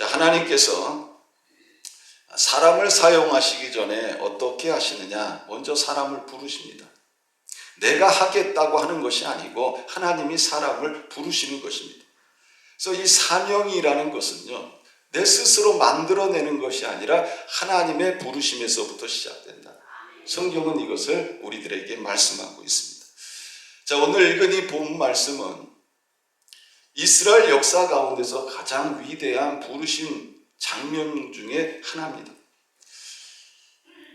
자, 하나님께서 사람을 사용하시기 전에 어떻게 하시느냐? 먼저 사람을 부르십니다. 내가 하겠다고 하는 것이 아니고 하나님이 사람을 부르시는 것입니다. 그래서 이 사명이라는 것은요, 내 스스로 만들어내는 것이 아니라 하나님의 부르심에서부터 시작된다. 성경은 이것을 우리들에게 말씀하고 있습니다. 자, 오늘 읽은 이 본 말씀은 이스라엘 역사 가운데서 가장 위대한 부르심 장면 중에 하나입니다.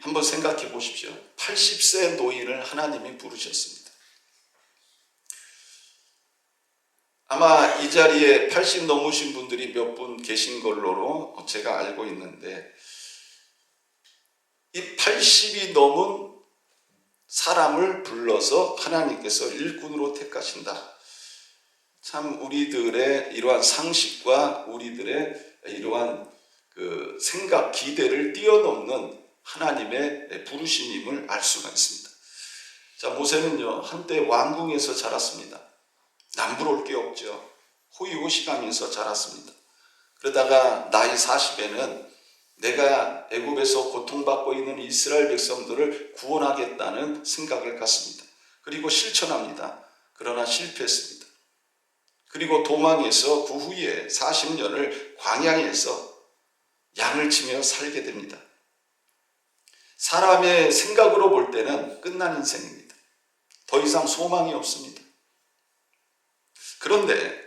한번 생각해 보십시오. 80세 노인을 하나님이 부르셨습니다. 아마 이 자리에 80 넘으신 분들이 몇 분 계신 걸로 제가 알고 있는데, 이 80이 넘은 사람을 불러서 하나님께서 일꾼으로 택하신다. 참 우리들의 이러한 상식과 우리들의 이러한 그 생각, 기대를 뛰어넘는 하나님의 부르심임을 알 수가 있습니다. 자, 모세는요, 한때 왕궁에서 자랐습니다. 남부러울 게 없죠. 호의호식하면서 자랐습니다. 그러다가 나이 40에는 내가 애굽에서 고통받고 있는 이스라엘 백성들을 구원하겠다는 생각을 갖습니다. 그리고 실천합니다. 그러나 실패했습니다. 그리고 도망해서 그 후에 40년을 광야에서 양을 치며 살게 됩니다. 사람의 생각으로 볼 때는 끝난 인생입니다. 더 이상 소망이 없습니다. 그런데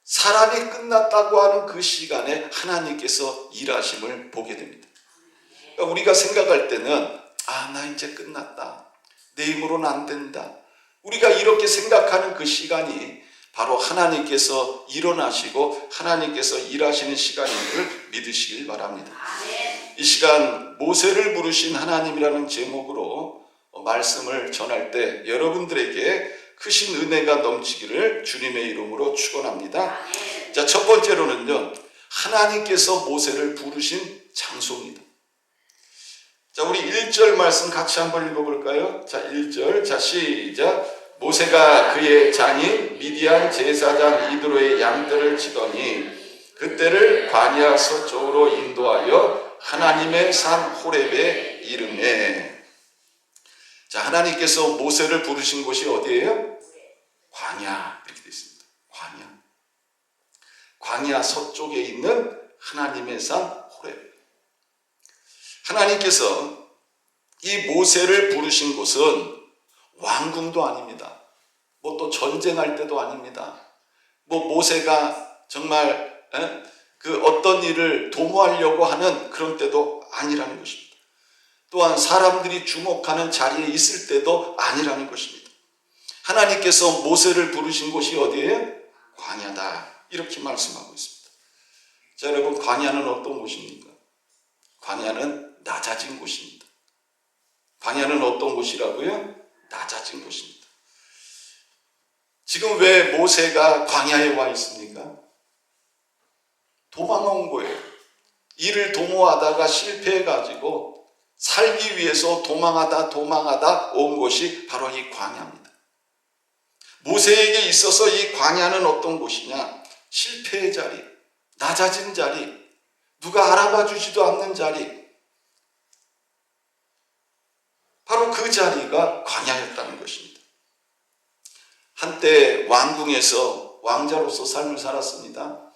사람이 끝났다고 하는 그 시간에 하나님께서 일하심을 보게 됩니다. 그러니까 우리가 생각할 때는 나 이제 끝났다. 내 힘으로는 안 된다. 우리가 이렇게 생각하는 그 시간이 바로 하나님께서 일어나시고 하나님께서 일하시는 시간임을 믿으시길 바랍니다. 이 시간 모세를 부르신 하나님이라는 제목으로 말씀을 전할 때 여러분들에게 크신 은혜가 넘치기를 주님의 이름으로 축원합니다. 자, 첫 번째로는요, 하나님께서 모세를 부르신 장소입니다. 자, 우리 1절 말씀 같이 한번 읽어볼까요? 자, 1절. 자, 시작. 모세가 그의 장인 미디안 제사장 이드로의 양떼를 치더니 그때를 광야 서쪽으로 인도하여 하나님의 산 호렙에 이르매. 자, 하나님께서 모세를 부르신 곳이 어디예요? 광야. 이렇게 되어 있습니다. 광야. 광야 서쪽에 있는 하나님의 산 호렙. 하나님께서 이 모세를 부르신 곳은 왕궁도 아닙니다. 뭐 또 전쟁할 때도 아닙니다. 뭐 모세가 정말 그 어떤 일을 도모하려고 하는 그런 때도 아니라는 것입니다. 또한 사람들이 주목하는 자리에 있을 때도 아니라는 것입니다. 하나님께서 모세를 부르신 곳이 어디예요? 광야다. 이렇게 말씀하고 있습니다. 자, 여러분, 광야는 어떤 곳입니까? 광야는 낮아진 곳입니다. 광야는 어떤 곳이라고요? 낮아진 곳입니다. 지금 왜 모세가 광야에 와 있습니까? 도망온 거예요. 일을 도모하다가 실패해가지고 살기 위해서 도망하다 온 곳이 바로 이 광야입니다. 모세에게 있어서 이 광야는 어떤 곳이냐? 실패의 자리, 낮아진 자리, 누가 알아봐 주지도 않는 자리, 바로 그 자리가 광야였다는 것입니다. 한때 왕궁에서 왕자로서 삶을 살았습니다.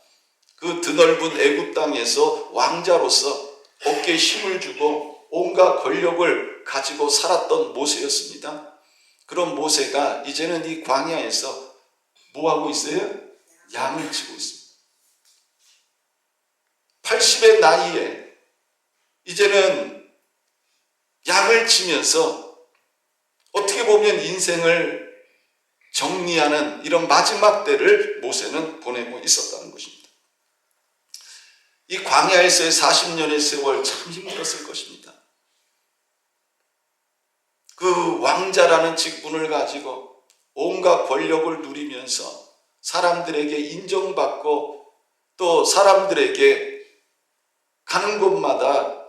그 드넓은 애굽 땅에서 왕자로서 어깨에 힘을 주고 온갖 권력을 가지고 살았던 모세였습니다. 그런 모세가 이제는 이 광야에서 뭐하고 있어요? 양을 치고 있습니다. 80의 나이에 이제는 양을 치면서 어떻게 보면 인생을 정리하는 이런 마지막 때를 모세는 보내고 있었다는 것입니다. 이 광야에서의 40년의 세월 참 힘들었을 것입니다. 그 왕자라는 직분을 가지고 온갖 권력을 누리면서 사람들에게 인정받고 또 사람들에게 가는 곳마다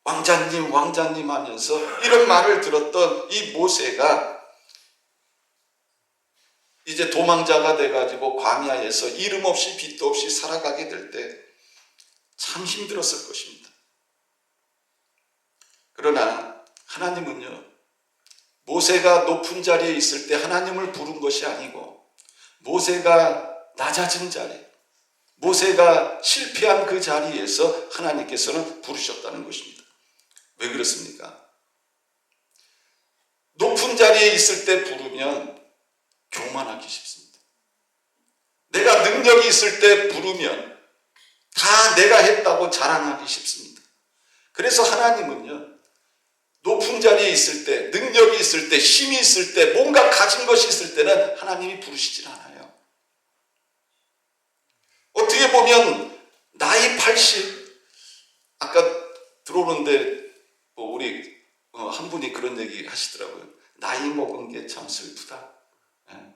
왕자님, 왕자님 하면서 이런 말을 들었던 이 모세가 이제 도망자가 돼가지고 광야에서 이름 없이 빛도 없이 살아가게 될 때 참 힘들었을 것입니다. 그러나 하나님은요, 모세가 높은 자리에 있을 때 하나님을 부른 것이 아니고 모세가 낮아진 자리, 모세가 실패한 그 자리에서 하나님께서는 부르셨다는 것입니다. 왜 그렇습니까? 높은 자리에 있을 때 부르면 교만하기 쉽습니다. 내가 능력이 있을 때 부르면 다 내가 했다고 자랑하기 쉽습니다. 그래서 하나님은요, 높은 자리에 있을 때, 능력이 있을 때, 힘이 있을 때, 뭔가 가진 것이 있을 때는 하나님이 부르시질 않아요. 어떻게 보면 나이 80, 아까 들어오는데 우리 한 분이 그런 얘기 하시더라고요. 나이 먹은 게 참 슬프다. 네.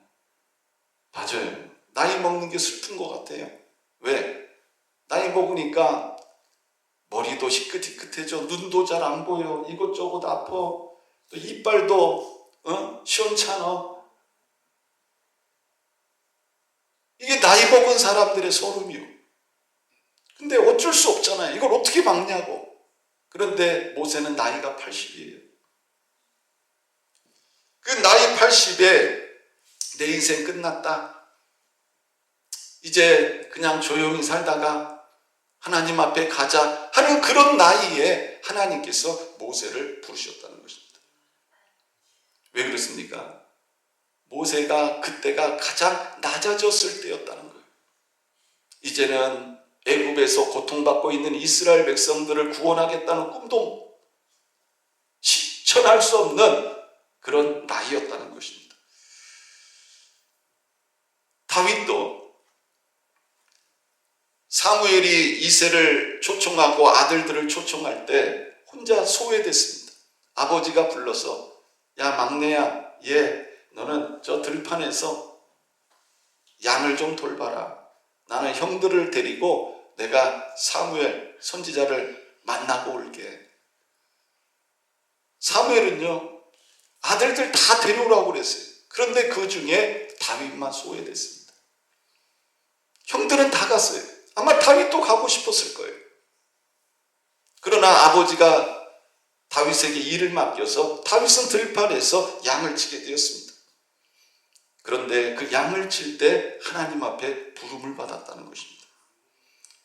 맞아요. 나이 먹는 게 슬픈 것 같아요. 왜? 나이 먹으니까 머리도 희끗희끗해져, 눈도 잘 안 보여, 이것저것 아파, 또 이빨도 시원찮아. 이게 나이 먹은 사람들의 소름이요. 근데 어쩔 수 없잖아요. 이걸 어떻게 막냐고. 그런데 모세는 나이가 80이에요. 그 나이 80에 내 인생 끝났다. 이제 그냥 조용히 살다가 하나님 앞에 가자 하는 그런 나이에 하나님께서 모세를 부르셨다는 것입니다. 왜 그렇습니까? 모세가 그때가 가장 낮아졌을 때였다는 거예요. 이제는 애굽에서 고통받고 있는 이스라엘 백성들을 구원하겠다는 꿈도 실천할 수 없는 그런 나이였다는 것입니다. 다윗도 사무엘이 이새를 초청하고 아들들을 초청할 때 혼자 소외됐습니다. 아버지가 불러서 야 막내야, 너는 저 들판에서 양을 좀 돌봐라. 나는 형들을 데리고 내가 사무엘 선지자를 만나고 올게. 사무엘은요, 아들들 다 데려오라고 그랬어요. 그런데 그 중에 다윗만 소외됐습니다. 형들은 다 갔어요. 아마 다윗도 가고 싶었을 거예요. 그러나 아버지가 다윗에게 일을 맡겨서 다윗은 들판에서 양을 치게 되었습니다. 그런데 그 양을 칠 때 하나님 앞에 부름을 받았다는 것입니다.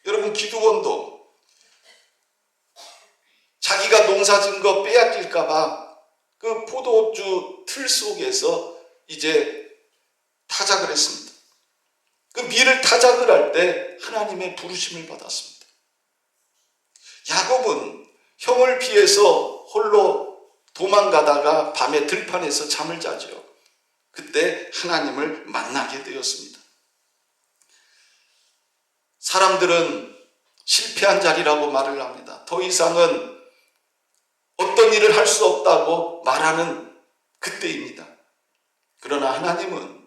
여러분, 기드온도 자기가 농사진 거 빼앗길까 봐 그 포도주 틀 속에서 이제 타작을 했습니다. 그 밀을 타작을 할 때 하나님의 부르심을 받았습니다. 야곱은 형을 피해서 홀로 도망가다가 밤에 들판에서 잠을 자죠. 그때 하나님을 만나게 되었습니다. 사람들은 실패한 자리라고 말을 합니다. 더 이상은 어떤 일을 할 수 없다고 말하는 그때입니다. 그러나 하나님은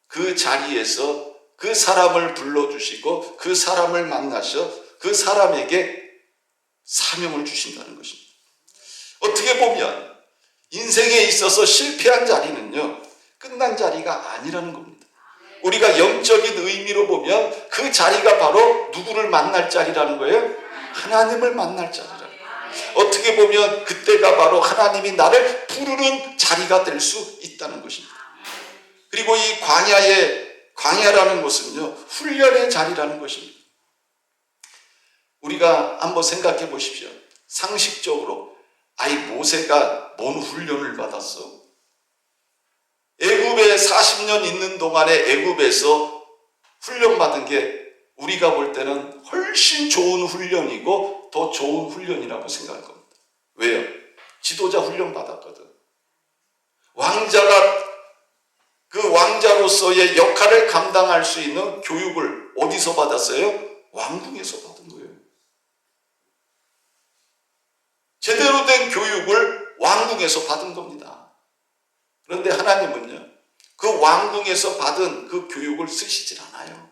그 자리에서 그 사람을 불러주시고 그 사람을 만나셔 그 사람에게 사명을 주신다는 것입니다. 어떻게 보면 인생에 있어서 실패한 자리는요, 끝난 자리가 아니라는 겁니다. 우리가 영적인 의미로 보면 그 자리가 바로 누구를 만날 자리라는 거예요? 하나님을 만날 자리라는 거예요. 어떻게 보면 그때가 바로 하나님이 나를 부르는 자리가 될 수 있다는 것입니다. 그리고 이 광야라는 것은요, 훈련의 자리라는 것입니다. 우리가 한번 생각해 보십시오. 상식적으로 모세가 뭔 훈련을 받았어? 애굽에 40년 있는 동안에 애굽에서 훈련받은 게 우리가 볼 때는 훨씬 좋은 훈련이고 더 좋은 훈련이라고 생각할 겁니다. 왜요? 지도자 훈련 받았거든. 그 왕자로서의 역할을 감당할 수 있는 교육을 어디서 받았어요? 왕궁에서 받은 거예요. 제대로 된 교육을 왕궁에서 받은 겁니다. 그런데 하나님은요, 그 왕궁에서 받은 그 교육을 쓰시질 않아요.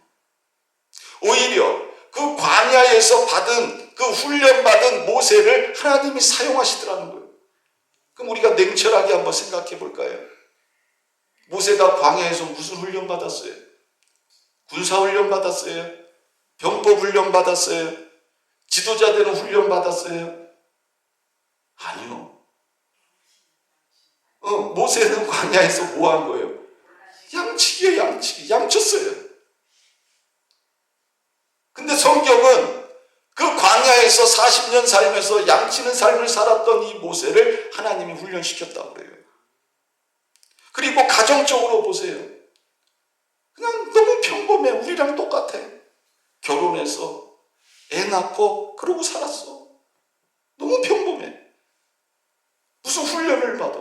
오히려 그 광야에서 받은 그 훈련받은 모세를 하나님이 사용하시더라는 거예요. 그럼 우리가 냉철하게 한번 생각해 볼까요? 모세가 광야에서 무슨 훈련 받았어요? 군사 훈련 받았어요? 병법 훈련 받았어요? 지도자 되는 훈련 받았어요? 아니요. 모세는 광야에서 뭐 한 거예요? 양치기예요, 양치기. 양쳤어요. 근데 성경은 그 광야에서 40년 살면서 양치는 삶을 살았던 이 모세를 하나님이 훈련시켰다고 그래요. 그리고 가정적으로 보세요. 그냥 너무 평범해. 우리랑 똑같아. 결혼해서 애 낳고 그러고 살았어. 너무 평범해. 무슨 훈련을 받아.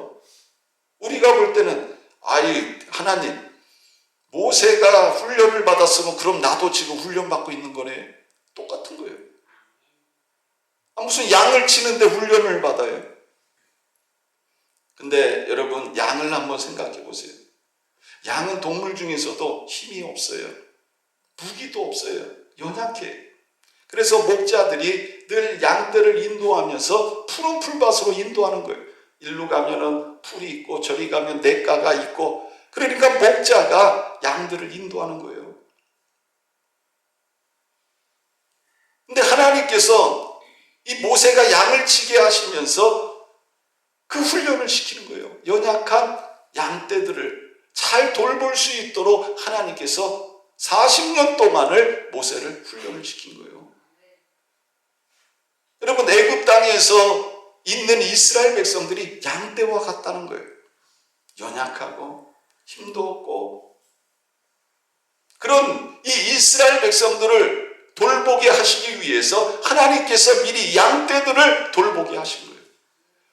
우리가 볼 때는 하나님, 모세가 훈련을 받았으면 그럼 나도 지금 훈련받고 있는 거네. 똑같은 거예요. 무슨 양을 치는데 훈련을 받아요. 근데 여러분, 양을 한번 생각해 보세요. 양은 동물 중에서도 힘이 없어요. 무기도 없어요. 연약해. 그래서 목자들이 늘 양떼를 인도하면서 푸른 풀밭으로 인도하는 거예요. 일로 가면은 풀이 있고 저리 가면 냇가가 있고, 그러니까 목자가 양들을 인도하는 거예요. 근데 하나님께서 이 모세가 양을 치게 하시면서 그 훈련을 시키는 거예요. 연약한 양떼들을 잘 돌볼 수 있도록 하나님께서 40년 동안을 모세를 훈련을 시킨 거예요. 여러분, 애굽 땅에서 있는 이스라엘 백성들이 양떼와 같다는 거예요. 연약하고 힘도 없고, 그런 이 이스라엘 백성들을 돌보게 하시기 위해서 하나님께서 미리 양떼들을 돌보게 하신 거예요.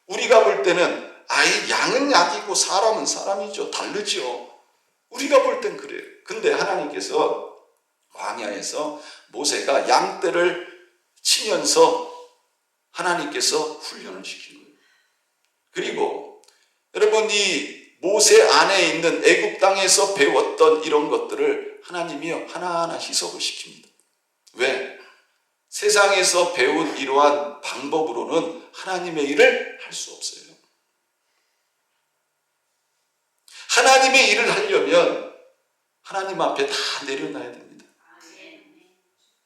우리가 볼 때는 양은 약이고 사람은 사람이죠. 다르죠. 우리가 볼 땐 그래요. 근데 하나님께서 광야에서 모세가 양떼를 치면서 하나님께서 훈련을 시킨 거예요. 그리고 여러분, 이 모세 안에 있는 애굽 땅에서 배웠던 이런 것들을 하나님이 하나하나 희석을 시킵니다. 왜? 세상에서 배운 이러한 방법으로는 하나님의 일을 할 수 없어요. 하나님의 일을 하려면 하나님 앞에 다 내려놔야 됩니다.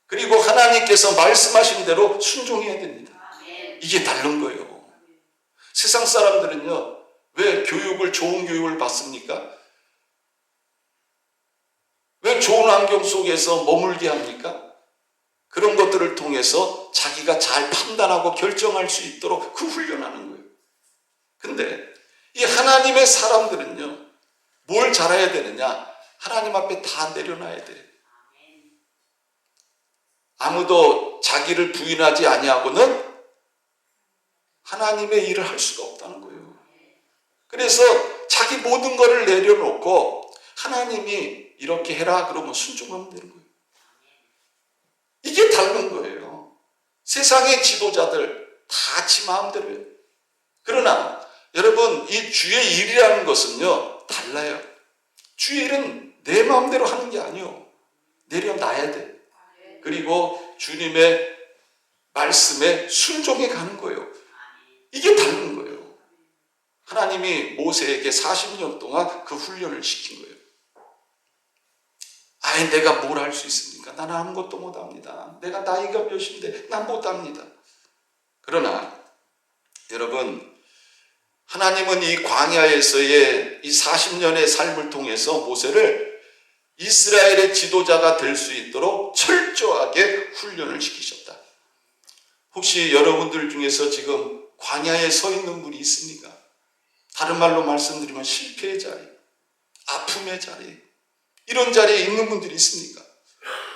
그리고 하나님께서 말씀하신 대로 순종해야 됩니다. 이게 다른 거예요. 세상 사람들은요, 왜 좋은 교육을 받습니까? 왜 좋은 환경 속에서 머물게 합니까? 그런 것들을 통해서 자기가 잘 판단하고 결정할 수 있도록 그 훈련하는 거예요. 근데 이 하나님의 사람들은요, 뭘 잘해야 되느냐? 하나님 앞에 다 내려놔야 돼. 아무도 자기를 부인하지 아니하고는 하나님의 일을 할 수가 없다는 거예요. 그래서 자기 모든 것을 내려놓고 하나님이 이렇게 해라 그러면 순종하면 되는 거예요. 이게 다른 거예요. 세상의 지도자들 다 지 마음대로 해요. 그러나 여러분, 이 주의 일이라는 것은요, 달라요. 주의 일은 내 마음대로 하는 게 아니에요. 내려놔야 돼. 그리고 주님의 말씀에 순종해 가는 거예요. 이게 다른 거예요. 하나님이 모세에게 40년 동안 그 훈련을 시킨 거예요. 내가 뭘 할 수 있습니까? 나는 아무것도 못합니다. 내가 나이가 몇인데 난 못합니다. 그러나 여러분, 하나님은 이 광야에서의 이 40년의 삶을 통해서 모세를 이스라엘의 지도자가 될 수 있도록 철저하게 훈련을 시키셨다. 혹시 여러분들 중에서 지금 광야에 서 있는 분이 있습니까? 다른 말로 말씀드리면 실패의 자리, 아픔의 자리, 이런 자리에 있는 분들이 있습니까?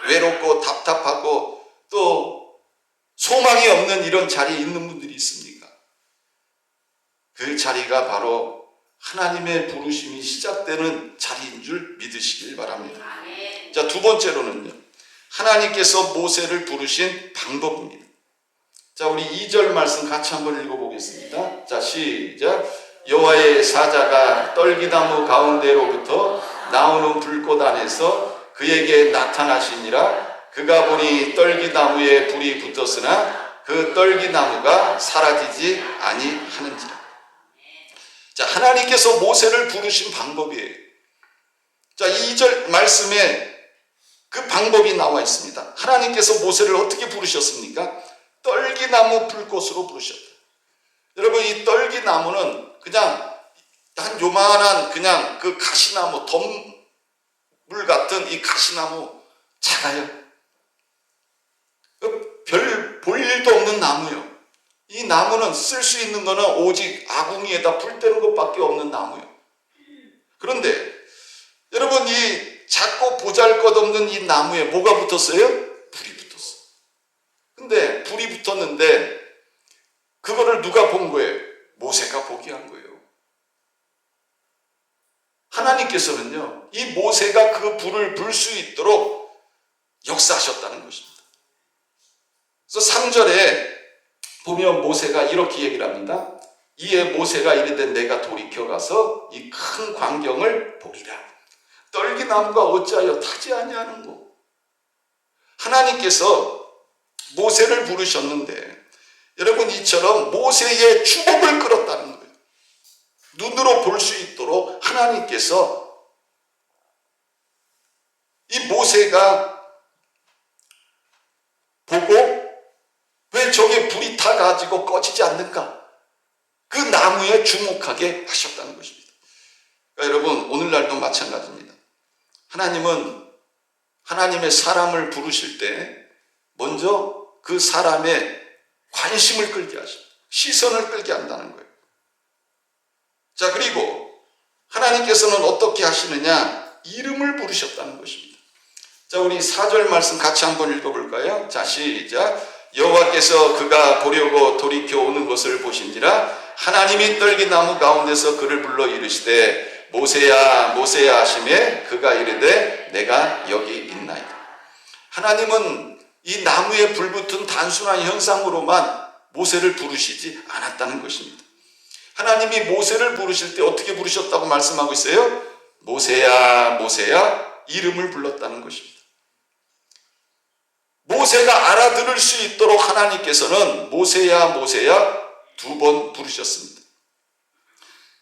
외롭고 답답하고 또 소망이 없는 이런 자리에 있는 분들이 있습니까? 그 자리가 바로 하나님의 부르심이 시작되는 자리인 줄 믿으시길 바랍니다. 자, 두 번째로는요, 하나님께서 모세를 부르신 방법입니다. 자, 우리 2절 말씀 같이 한번 읽어보겠습니다. 자, 시작. 여호와의 사자가 떨기나무 가운데로부터 나오는 불꽃 안에서 그에게 나타나시니라. 그가 보니 떨기나무에 불이 붙었으나 그 떨기나무가 사라지지 아니하는지라. 자, 하나님께서 모세를 부르신 방법이에요. 자, 2절 말씀에 그 방법이 나와 있습니다. 하나님께서 모세를 어떻게 부르셨습니까? 떨기나무 불꽃으로 부르셨다. 여러분, 이 떨기나무는 그냥 한 요만한 그냥 그 가시나무, 덤물 같은 이 가시나무, 작아요. 별 볼 일도 없는 나무요. 이 나무는 쓸 수 있는 거는 오직 아궁이에다 불 때는 것밖에 없는 나무요. 그런데 여러분, 이 작고 보잘것없는 이 나무에 뭐가 붙었어요? 불이 붙었어. 근데 불이 붙었는데 그거를 누가 본 거예요? 모세가 보게 한 거예요. 하나님께서는요, 이 모세가 그 불을 불 수 있도록 역사하셨다는 것입니다. 그래서 3절에 보면 모세가 이렇게 얘기를 합니다. 이에 모세가 이르되 내가 돌이켜 가서 이 큰 광경을 보리라. 떨기나무가 어찌하여 타지 아니하는고. 하나님께서 모세를 부르셨는데 여러분, 이처럼 모세의 주목을 끌었다는 거예요. 눈으로 볼 수 있도록 하나님께서 이 모세가 보고 왜 저게 불이 타가지고 꺼지지 않는가? 그 나무에 주목하게 하셨다는 것입니다. 그러니까 여러분, 오늘날도 마찬가지입니다. 하나님은 하나님의 사람을 부르실 때 먼저 그 사람의 관심을 끌게 하십니다. 시선을 끌게 한다는 거예요. 자, 그리고 하나님께서는 어떻게 하시느냐? 이름을 부르셨다는 것입니다. 자, 우리 4절 말씀 같이 한번 읽어볼까요? 자, 시작. 여호와께서 그가 보려고 돌이켜 오는 것을 보신지라 하나님이 떨기나무 가운데서 그를 불러 이르시되 모세야 모세야 하시매 그가 이르되 내가 여기 있나이다. 하나님은 이 나무에 불붙은 단순한 현상으로만 모세를 부르시지 않았다는 것입니다. 하나님이 모세를 부르실 때 어떻게 부르셨다고 말씀하고 있어요? 모세야 모세야 이름을 불렀다는 것입니다. 모세가 알아들을 수 있도록 하나님께서는 모세야 모세야 2번 부르셨습니다.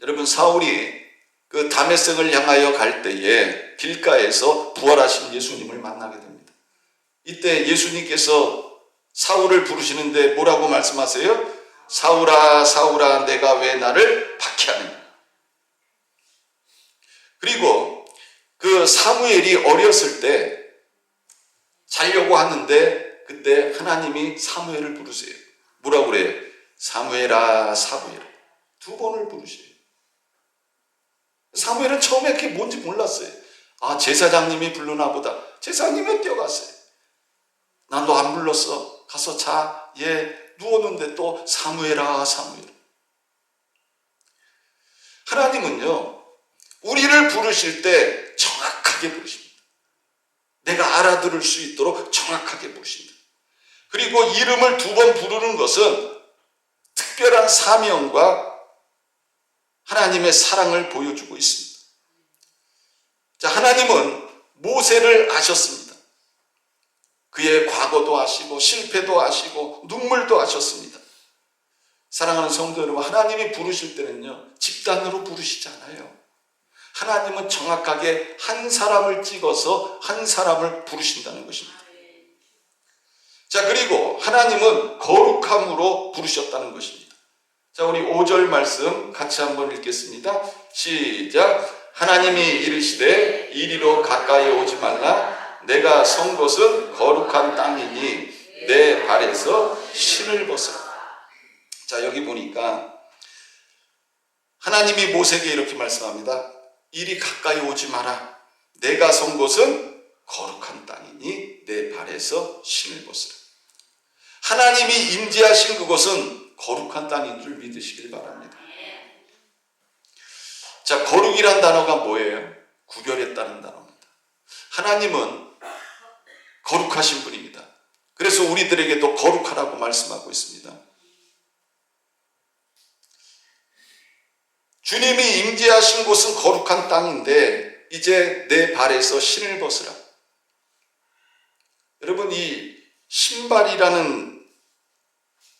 여러분, 사울이 그 다메섹을 향하여 갈 때에 길가에서 부활하신 예수님을 만나게 됩니다. 이때 예수님께서 사울을 부르시는데 뭐라고 말씀하세요? 사울아 사울아 내가 왜 나를 박해하느냐. 그리고 그 사무엘이 어렸을 때 자려고 하는데 그때 하나님이 사무엘을 부르세요. 뭐라고 그래요? 사무엘아 사무엘아. 2번을 부르세요. 사무엘은 처음에 그게 뭔지 몰랐어요. 아, 제사장님이 부르나 보다. 제사장님이 뛰어갔어요. 난 너 안 불렀어. 가서 자. 얘 누웠는데 또 사무엘아 사무엘. 하나님은요, 우리를 부르실 때 정확하게 부르십니다. 내가 알아들을 수 있도록 정확하게 부르십니다. 그리고 이름을 2번 부르는 것은 특별한 사명과 하나님의 사랑을 보여주고 있습니다. 자, 하나님은 모세를 아셨습니다. 그의 과거도 아시고 실패도 아시고 눈물도 아셨습니다. 사랑하는 성도 여러분, 하나님이 부르실 때는요, 집단으로 부르시지 않아요. 하나님은 정확하게 한 사람을 찍어서 한 사람을 부르신다는 것입니다. 자, 그리고 하나님은 거룩함으로 부르셨다는 것입니다. 자, 우리 5절 말씀 같이 한번 읽겠습니다. 시작. 하나님이 이르시되 이리로 가까이 오지 말라. 내가 선 곳은 거룩한 땅이니 내 발에서 신을 벗으라. 자, 여기 보니까 하나님이 모세에게 이렇게 말씀합니다. 이리 가까이 오지 마라. 내가 선 곳은 거룩한 땅이니 내 발에서 신을 벗으라. 하나님이 임재하신 그곳은 거룩한 땅인 줄 믿으시길 바랍니다. 자, 거룩이란 단어가 뭐예요? 구별했다는 단어입니다. 하나님은 거룩하신 분입니다. 그래서 우리들에게도 거룩하라고 말씀하고 있습니다. 주님이 임재하신 곳은 거룩한 땅인데 이제 내 발에서 신을 벗으라. 여러분, 이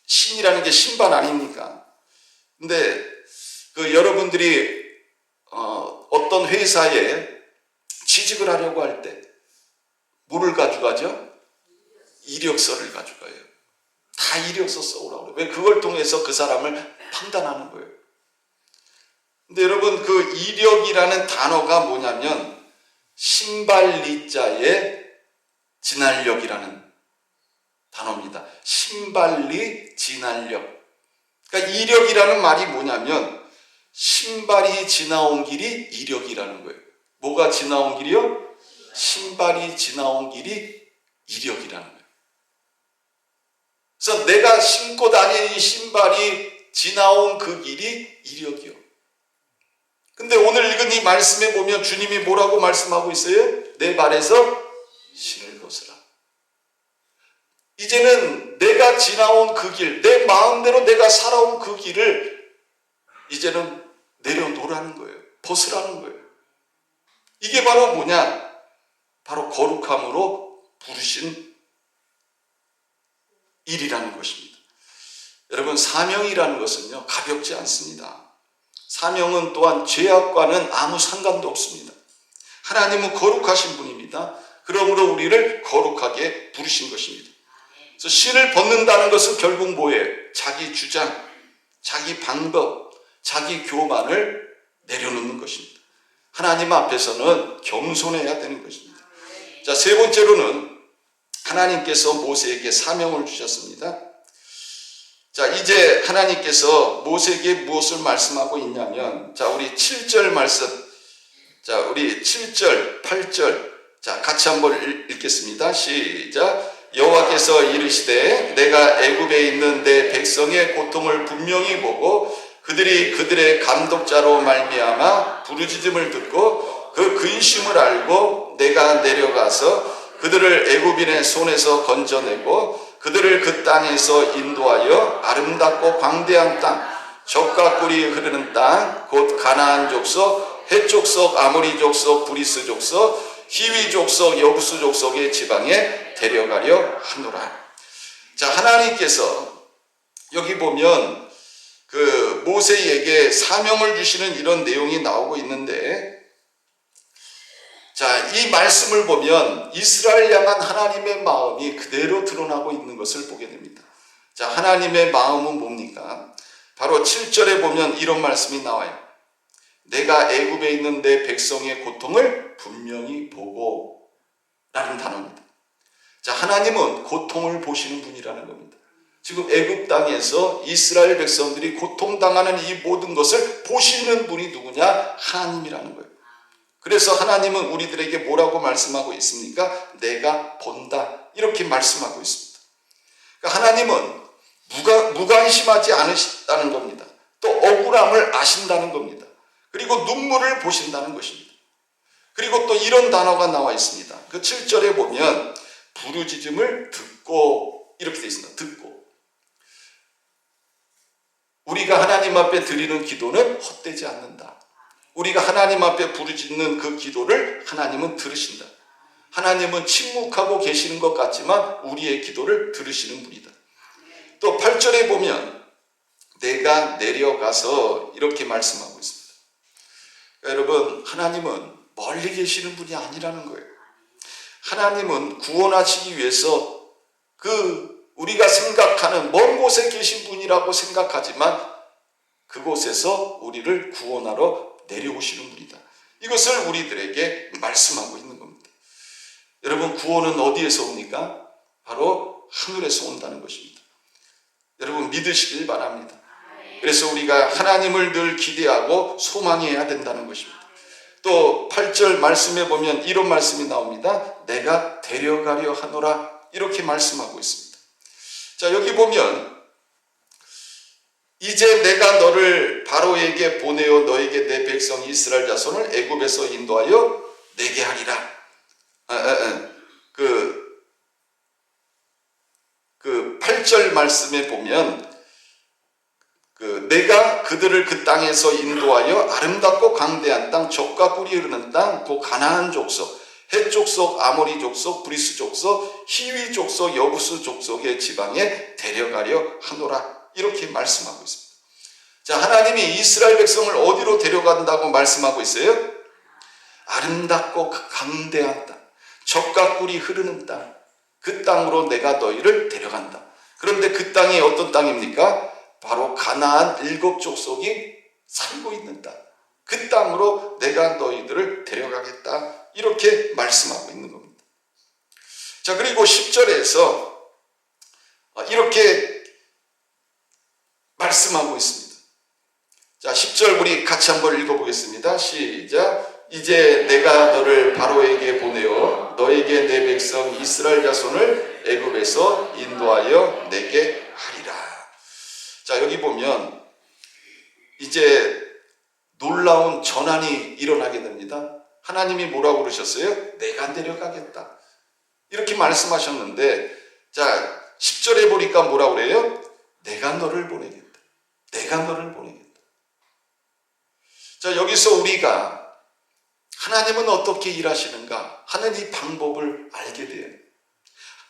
신이라는 게 신발 아닙니까? 근데 여러분들이 어떤 회사에 취직을 하려고 할 때 뭐를 가져가죠? 이력서를 가져가요. 다 다 이력서 써오라고 그래요. 왜? 그걸 통해서 그 사람을 판단하는 거예요. 근데 여러분, 그 이력이라는 단어가 뭐냐면 신발리자의 진알력이라는 단어입니다. 신발리 진알력. 그러니까 이력이라는 말이 뭐냐면 신발이 지나온 길이 이력이라는 거예요. 뭐가 지나온 길이요? 신발이 지나온 길이 이력이라는 거예요. 그래서 내가 신고 다니는 신발이 지나온 그 길이 이력이요. 근데 오늘 읽은 이 말씀에 보면 주님이 뭐라고 말씀하고 있어요? 내 발에서 신을 벗으라. 이제는 내가 지나온 그 길, 내 마음대로 내가 살아온 그 길을 이제는 내려놓으라는 거예요. 벗으라는 거예요. 이게 바로 뭐냐? 바로 거룩함으로 부르신 일이라는 것입니다. 여러분, 사명이라는 것은요, 가볍지 않습니다. 사명은 또한 죄악과는 아무 상관도 없습니다. 하나님은 거룩하신 분입니다. 그러므로 우리를 거룩하게 부르신 것입니다. 그래서 신을 벗는다는 것은 결국 뭐예요? 자기 주장, 자기 방법, 자기 교만을 내려놓는 것입니다. 하나님 앞에서는 겸손해야 되는 것입니다. 자, 세 번째로는 하나님께서 모세에게 사명을 주셨습니다. 자, 이제 하나님께서 모세에게 무엇을 말씀하고 있냐면, 자, 우리 7절 말씀, 자, 우리 7절, 8절, 자, 같이 한번 읽겠습니다. 시작. 여호와께서 이르시되 내가 애굽에 있는 내 백성의 고통을 분명히 보고 그들이 그들의 감독자로 말미암아 부르짖음을 듣고 그 근심을 알고 내가 내려가서 그들을 애굽인의 손에서 건져내고 그들을 그 땅에서 인도하여 아름답고 광대한 땅, 젖과 꿀이 흐르는 땅, 곧 가나안 족속, 헷 족속, 아모리 족속, 브리스 족속, 히위 족속, 여부스 족속의 지방에 데려가려 하노라. 자, 하나님께서 여기 보면 그 모세에게 사명을 주시는 이런 내용이 나오고 있는데, 자, 이 말씀을 보면 이스라엘 향한 하나님의 마음이 그대로 드러나고 있는 것을 보게 됩니다. 자, 하나님의 마음은 뭡니까? 바로 7절에 보면 이런 말씀이 나와요. 내가 애굽에 있는 내 백성의 고통을 분명히 보고 라는 단어입니다. 자, 하나님은 고통을 보시는 분이라는 겁니다. 지금 애굽 땅에서 이스라엘 백성들이 고통당하는 이 모든 것을 보시는 분이 누구냐? 하나님이라는 거예요. 그래서 하나님은 우리들에게 뭐라고 말씀하고 있습니까? 내가 본다, 이렇게 말씀하고 있습니다. 그러니까 하나님은 무관심하지 않으시다는 겁니다. 또 억울함을 아신다는 겁니다. 그리고 눈물을 보신다는 것입니다. 그리고 또 이런 단어가 나와 있습니다. 그 7절에 보면 부르짖음을 듣고, 이렇게 되어 있습니다. 듣고. 우리가 하나님 앞에 드리는 기도는 헛되지 않는다. 우리가 하나님 앞에 부르짖는 그 기도를 하나님은 들으신다. 하나님은 침묵하고 계시는 것 같지만 우리의 기도를 들으시는 분이다. 또 8절에 보면 내가 내려가서, 이렇게 말씀하고 있습니다. 그러니까 여러분, 하나님은 멀리 계시는 분이 아니라는 거예요. 하나님은 구원하시기 위해서 우리가 생각하는 먼 곳에 계신 분이라고 생각하지만 그곳에서 우리를 구원하러 내려오시는 분이다. 이것을 우리들에게 말씀하고 있는 겁니다. 여러분, 구원은 어디에서 옵니까? 바로 하늘에서 온다는 것입니다. 여러분, 믿으시길 바랍니다. 그래서 우리가 하나님을 늘 기대하고 소망해야 된다는 것입니다. 또 8절 말씀에 보면 이런 말씀이 나옵니다. 내가 데려가려 하노라, 이렇게 말씀하고 있습니다. 자, 여기 보면 이제 내가 너를 바로에게 보내어 너에게 내 백성 이스라엘 자손을 애굽에서 인도하여 내게 하리라. 그 8절 말씀에 보면 내가 그들을 그 땅에서 인도하여 아름답고 광대한 땅, 젖과 꿀이 흐르는 땅, 그 가나안 족속, 헷 족속, 아모리 족속, 브리스 족속, 히위 족속, 여부스 족속의 지방에 데려가려 하노라, 이렇게 말씀하고 있습니다. 자, 하나님이 이스라엘 백성을 어디로 데려간다고 말씀하고 있어요? 아름답고 강대한 땅, 젖과 꿀이 흐르는 땅, 그 땅으로 내가 너희를 데려간다. 그런데 그런데 그 땅이 어떤 땅입니까? 바로 가나안 7족속이 살고 있는 땅. 그 땅으로 내가 너희들을 데려가겠다. 이렇게 말씀하고 있는 겁니다. 자, 그리고 10절에서 이렇게 말씀하고 있습니다. 자, 10절 우리 같이 한번 읽어보겠습니다. 시작. 이제 내가 너를 바로에게 보내어 너에게 내 백성 이스라엘 자손을 애굽에서 인도하여 내게 하리라. 자, 여기 보면 이제 놀라운 전환이 일어나게 됩니다. 하나님이 뭐라고 그러셨어요? 내가 내려가겠다. 이렇게 말씀하셨는데, 자, 10절에 보니까 뭐라고 그래요? 내가 너를 보내겠다. 내가 너를 보내겠다. 자, 여기서 우리가 하나님은 어떻게 일하시는가 하는 이 방법을 알게 돼요.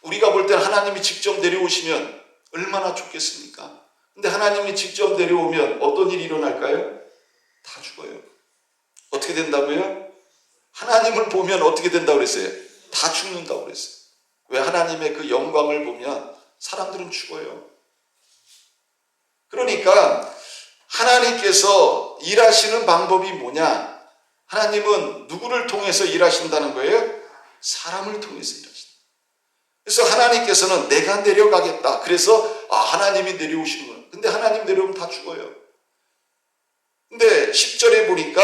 우리가 볼 때는 하나님이 직접 내려오시면 얼마나 좋겠습니까? 근데 하나님이 직접 내려오면 어떤 일이 일어날까요? 다 죽어요. 어떻게 된다고요? 하나님을 보면 어떻게 된다고 그랬어요? 다 죽는다고 그랬어요. 왜? 하나님의 그 영광을 보면 사람들은 죽어요. 그러니까 하나님께서 일하시는 방법이 뭐냐? 하나님은 누구를 통해서 일하신다는 거예요? 사람을 통해서 일하신다. 그래서 하나님께서는 내가 내려가겠다. 그래서 하나님이 내려오시는구나. 근데 하나님 내려오면 다 죽어요. 근데 10절에 보니까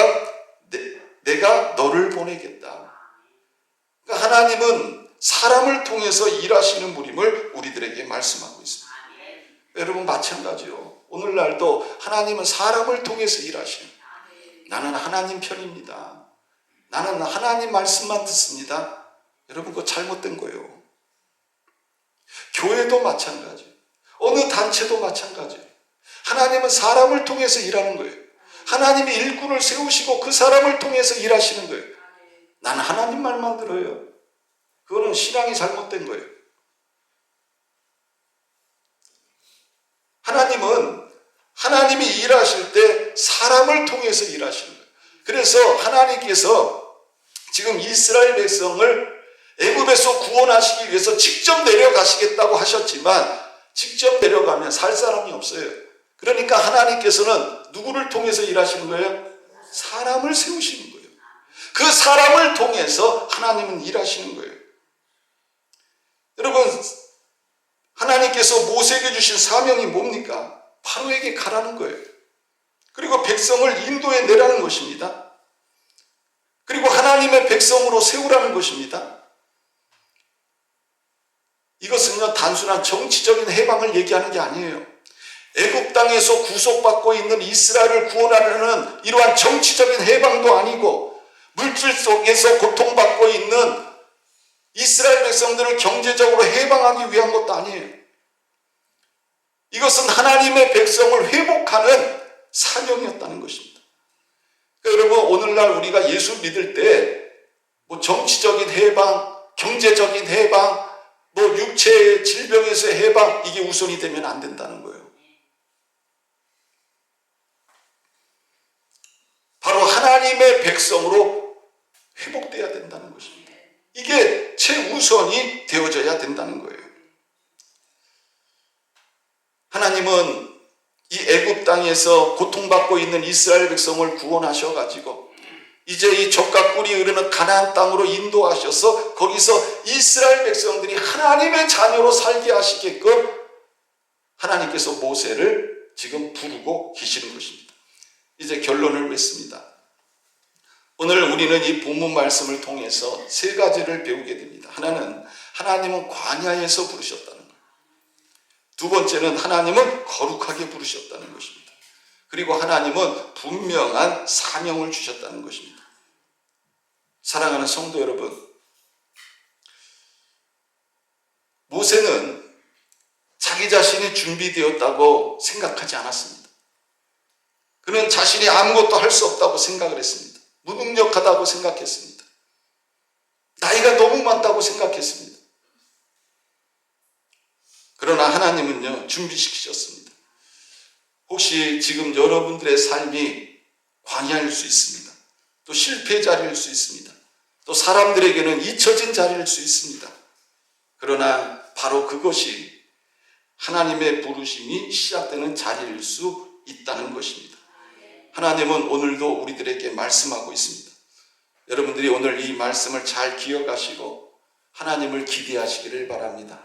내가 너를 보내겠다. 그러니까 하나님은 사람을 통해서 일하시는 분임을 우리들에게 말씀하고 있습니다. 여러분 마찬가지요. 오늘날도 하나님은 사람을 통해서 일하시는. 나는 하나님 편입니다. 나는 하나님 말씀만 듣습니다. 여러분 그거 잘못된 거예요. 교회도 마찬가지. 어느 단체도 마찬가지. 하나님은 사람을 통해서 일하는 거예요. 하나님이 일꾼을 세우시고 그 사람을 통해서 일하시는 거예요. 나는 하나님 말만 들어요. 그거는 신앙이 잘못된 거예요. 하나님은 하나님이 일하실 때 사람을 통해서 일하시는 거예요. 그래서 하나님께서 지금 이스라엘 백성을 애굽에서 구원하시기 위해서 직접 내려가시겠다고 하셨지만 직접 내려가면 살 사람이 없어요. 그러니까 하나님께서는 누구를 통해서 일하시는 거예요? 사람을 세우시는 거예요. 그 사람을 통해서 하나님은 일하시는 거예요. 여러분 하나님께서 모세에게 주신 사명이 뭡니까? 바로에게 가라는 거예요. 그리고 백성을 인도해 내라는 것입니다. 그리고 하나님의 백성으로 세우라는 것입니다. 이것은요 단순한 정치적인 해방을 얘기하는 게 아니에요. 애굽 땅에서 구속받고 있는 이스라엘을 구원하려는 이러한 정치적인 해방도 아니고 물질 속에서 고통받고 있는 이스라엘 백성들을 경제적으로 해방하기 위한 것도 아니에요. 이것은 하나님의 백성을 회복하는 사명이었다는 것입니다. 그러니까 여러분 오늘날 우리가 예수 믿을 때 뭐 정치적인 해방, 경제적인 해방, 뭐 육체의 질병에서 해방 이게 우선이 되면 안 된다는 거예요. 바로 하나님의 백성으로 회복돼야 된다는 것입니다. 이게 최우선이 되어져야 된다는 거예요. 하나님은 이 애굽 땅에서 고통받고 있는 이스라엘 백성을 구원하셔가지고 이제 이 젖과 꿀이 흐르는 가나안 땅으로 인도하셔서 거기서 이스라엘 백성들이 하나님의 자녀로 살게 하시게끔 하나님께서 모세를 지금 부르고 계시는 것입니다. 이제 결론을 맺습니다. 오늘 우리는 이 본문 말씀을 통해서 세 가지를 배우게 됩니다. 하나는 하나님은 광야에서 부르셨다는 거예요. 두 번째는 하나님은 거룩하게 부르셨다는 것입니다. 그리고 하나님은 분명한 사명을 주셨다는 것입니다. 사랑하는 성도 여러분, 모세는 자기 자신이 준비되었다고 생각하지 않았습니다. 그는 자신이 아무것도 할 수 없다고 생각을 했습니다. 무능력하다고 생각했습니다. 나이가 너무 많다고 생각했습니다. 그러나 하나님은요 준비시키셨습니다. 혹시 지금 여러분들의 삶이 광야일 수 있습니다. 또 실패의 자리일 수 있습니다. 또 사람들에게는 잊혀진 자리일 수 있습니다. 그러나 바로 그것이 하나님의 부르심이 시작되는 자리일 수 있다는 것입니다. 하나님은 오늘도 우리들에게 말씀하고 있습니다. 여러분들이 오늘 이 말씀을 잘 기억하시고 하나님을 기대하시기를 바랍니다.